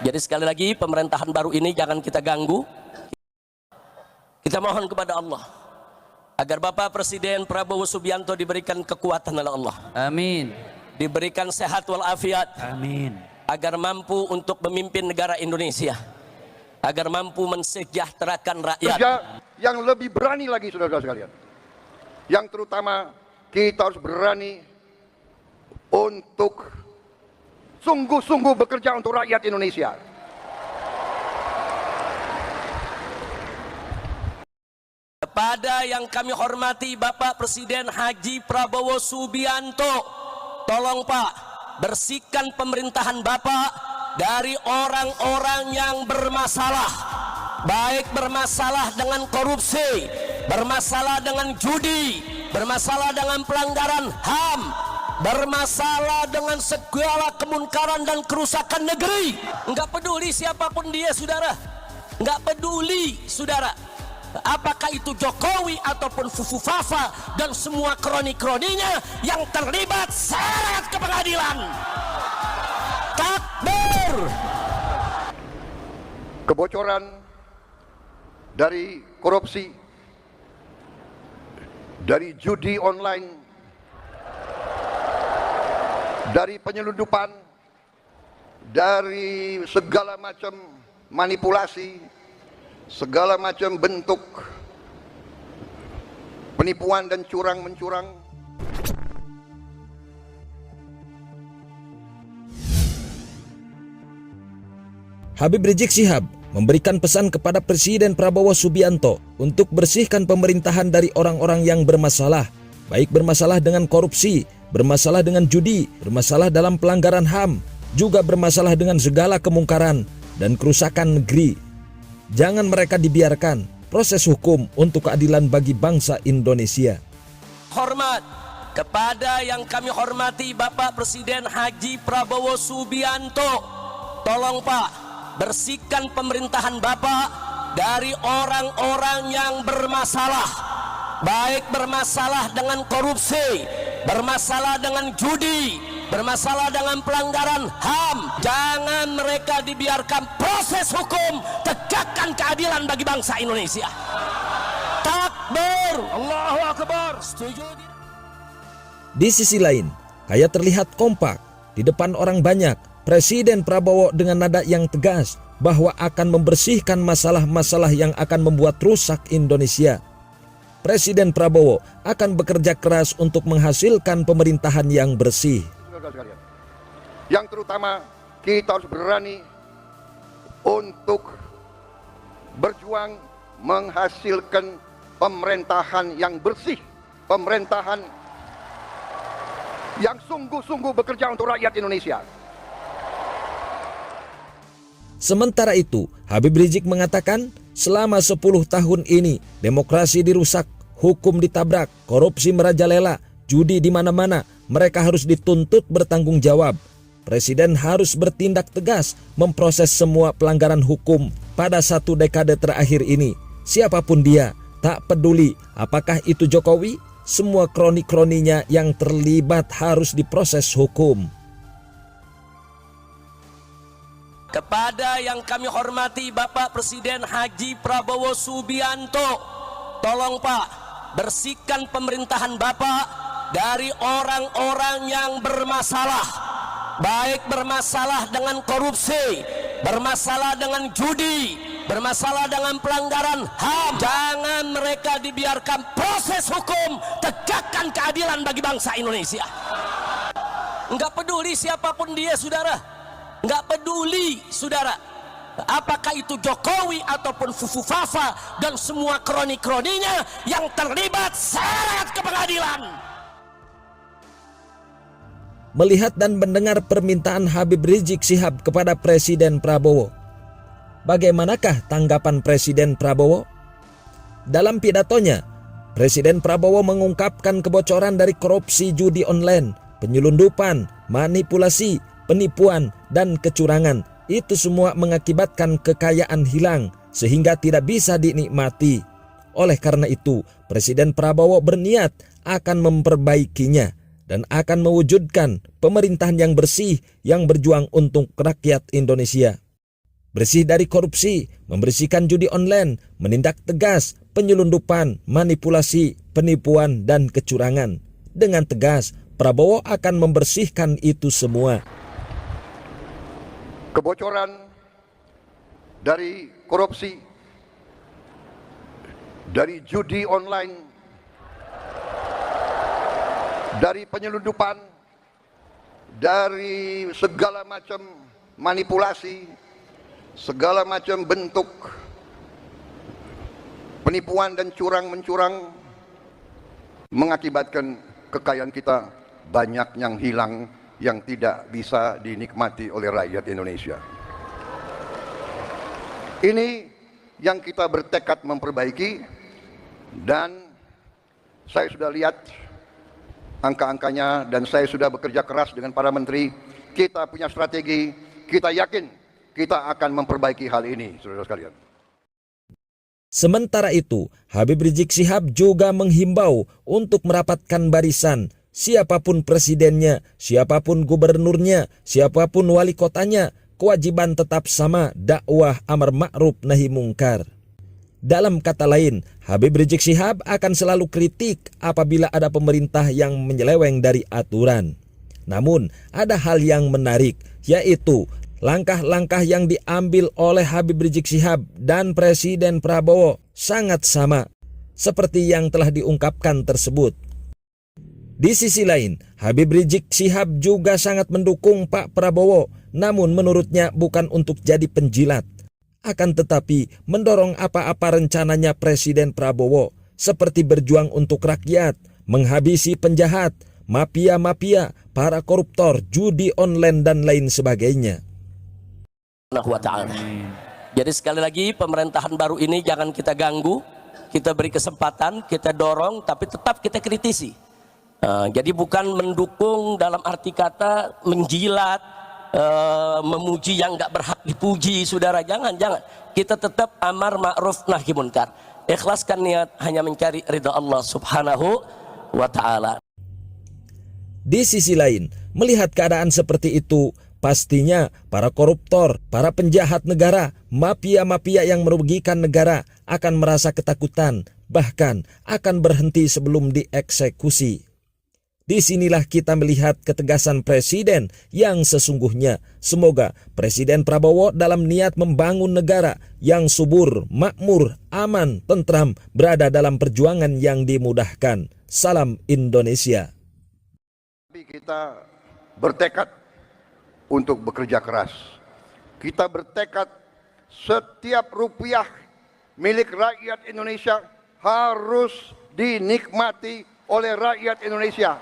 Jadi sekali lagi pemerintahan baru ini jangan kita ganggu. Kita mohon kepada Allah agar Bapak Presiden Prabowo Subianto diberikan kekuatan oleh Allah. Amin. Diberikan sehat walafiat. Amin. Agar mampu untuk memimpin negara Indonesia. Agar mampu mensejahterakan rakyat. Kerja yang lebih berani lagi, saudara-saudara sekalian. Yang terutama kita harus berani untuk sungguh-sungguh bekerja untuk rakyat Indonesia. Kepada yang kami hormati Bapak Presiden Haji Prabowo Subianto, tolong Pak, bersihkan pemerintahan Bapak dari orang-orang yang bermasalah, baik bermasalah dengan korupsi, bermasalah dengan judi, bermasalah dengan pelanggaran HAM, bermasalah dengan segala kemungkaran dan kerusakan negeri. Enggak peduli siapapun dia, saudara. Enggak peduli, saudara. Apakah itu Jokowi ataupun Fufu Fafa dan semua kroni-kroninya yang terlibat seret ke pengadilan. Takbir. Kebocoran dari korupsi, dari judi online, dari penyelundupan, dari segala macam manipulasi, segala macam bentuk penipuan dan curang-mencurang. Habib Rizik Syihab memberikan pesan kepada Presiden Prabowo Subianto untuk bersihkan pemerintahan dari orang-orang yang bermasalah, baik bermasalah dengan korupsi, bermasalah dengan judi, bermasalah dalam pelanggaran HAM, juga bermasalah dengan segala kemungkaran dan kerusakan negeri. Jangan mereka dibiarkan. Proses hukum untuk keadilan bagi bangsa Indonesia. Hormat kepada yang kami hormati Bapak Presiden Haji Prabowo Subianto, tolong Pak, bersihkan pemerintahan Bapak dari orang-orang yang bermasalah, baik bermasalah dengan korupsi, bermasalah dengan judi, bermasalah dengan pelanggaran HAM. Jangan mereka dibiarkan. Proses hukum, tegakkan keadilan bagi bangsa Indonesia. Takbir, Allahu Akbar. Setuju? Di sisi lain, kayak terlihat kompak di depan orang banyak, Presiden Prabowo dengan nada yang tegas bahwa akan membersihkan masalah-masalah yang akan membuat rusak Indonesia. Presiden Prabowo akan bekerja keras untuk menghasilkan pemerintahan yang bersih. Yang terutama kita harus berani untuk berjuang menghasilkan pemerintahan yang bersih, pemerintahan yang sungguh-sungguh bekerja untuk rakyat Indonesia. Sementara itu, Habib Rizik mengatakan selama 10 tahun ini demokrasi dirusak, hukum ditabrak, korupsi merajalela, judi di mana-mana, mereka harus dituntut bertanggung jawab. Presiden harus bertindak tegas memproses semua pelanggaran hukum pada 1 dekade terakhir ini. Siapapun dia, tak peduli apakah itu Jokowi, semua kroni-kroninya yang terlibat harus diproses hukum. Kepada yang kami hormati Bapak Presiden Haji Prabowo Subianto, tolong Pak, bersihkan pemerintahan Bapak dari orang-orang yang bermasalah, baik bermasalah dengan korupsi, bermasalah dengan judi, bermasalah dengan pelanggaran HAM. Jangan mereka dibiarkan. Proses hukum, tegakkan keadilan bagi bangsa Indonesia. Enggak peduli siapapun dia, saudara. Enggak peduli, saudara, apakah itu Jokowi ataupun Fufu Fafa dan semua kroni-kroninya yang terlibat seret ke pengadilan. Melihat dan mendengar permintaan Habib Rizik Syihab kepada Presiden Prabowo, bagaimanakah tanggapan Presiden Prabowo? Dalam pidatonya, Presiden Prabowo mengungkapkan kebocoran dari korupsi judi online, penyelundupan, manipulasi, penipuan, dan kecurangan. Itu semua mengakibatkan kekayaan hilang sehingga tidak bisa dinikmati. Oleh karena itu, Presiden Prabowo berniat akan memperbaikinya dan akan mewujudkan pemerintahan yang bersih yang berjuang untuk rakyat Indonesia. bersih dari korupsi, membersihkan judi online, menindak tegas penyelundupan, manipulasi, penipuan, dan kecurangan. Dengan tegas, Prabowo akan membersihkan itu semua. Kebocoran dari korupsi, dari judi online, dari penyelundupan, dari segala macam manipulasi, segala macam bentuk penipuan dan curang-mencurang mengakibatkan kekayaan kita banyak yang hilang, yang tidak bisa dinikmati oleh rakyat Indonesia. Ini yang kita bertekad memperbaiki, dan saya sudah lihat angka-angkanya dan saya sudah bekerja keras dengan para menteri. Kita punya strategi, kita yakin kita akan memperbaiki hal ini, saudara sekalian. Sementara itu, Habib Rizik Syihab juga menghimbau untuk merapatkan barisan. Siapapun presidennya, siapapun gubernurnya, siapapun wali kotanya, kewajiban tetap sama, dakwah amar ma'ruf nahi mungkar. Dalam kata lain, Habib Rizik Syihab akan selalu kritik apabila ada pemerintah yang menyeleweng dari aturan. Namun, ada hal yang menarik, yaitu langkah-langkah yang diambil oleh Habib Rizik Syihab dan Presiden Prabowo sangat sama seperti yang telah diungkapkan tersebut. Di sisi lain, Habib Rizik Syihab juga sangat mendukung Pak Prabowo, namun menurutnya bukan untuk jadi penjilat. Akan tetapi mendorong apa-apa rencananya Presiden Prabowo, seperti berjuang untuk rakyat, menghabisi penjahat, mafia-mafia, para koruptor, judi online, dan lain sebagainya. Jadi sekali lagi, pemerintahan baru ini jangan kita ganggu, kita beri kesempatan, kita dorong, tapi tetap kita kritisi. Jadi bukan mendukung dalam arti kata menjilat, memuji yang nggak berhak dipuji, saudara. Jangan. Kita tetap amar ma'ruf nahi munkar. Ikhlaskan niat hanya mencari ridha Allah Subhanahu wa ta'ala. Di sisi lain, melihat keadaan seperti itu, pastinya para koruptor, para penjahat negara, mafia-mafia yang merugikan negara akan merasa ketakutan, bahkan akan berhenti sebelum dieksekusi. Disinilah kita melihat ketegasan Presiden yang sesungguhnya. Semoga Presiden Prabowo dalam niat membangun negara yang subur, makmur, aman, tentram, berada dalam perjuangan yang dimudahkan. Salam Indonesia. Kita bertekad untuk bekerja keras. Kita bertekad setiap rupiah milik rakyat Indonesia harus dinikmati oleh rakyat Indonesia.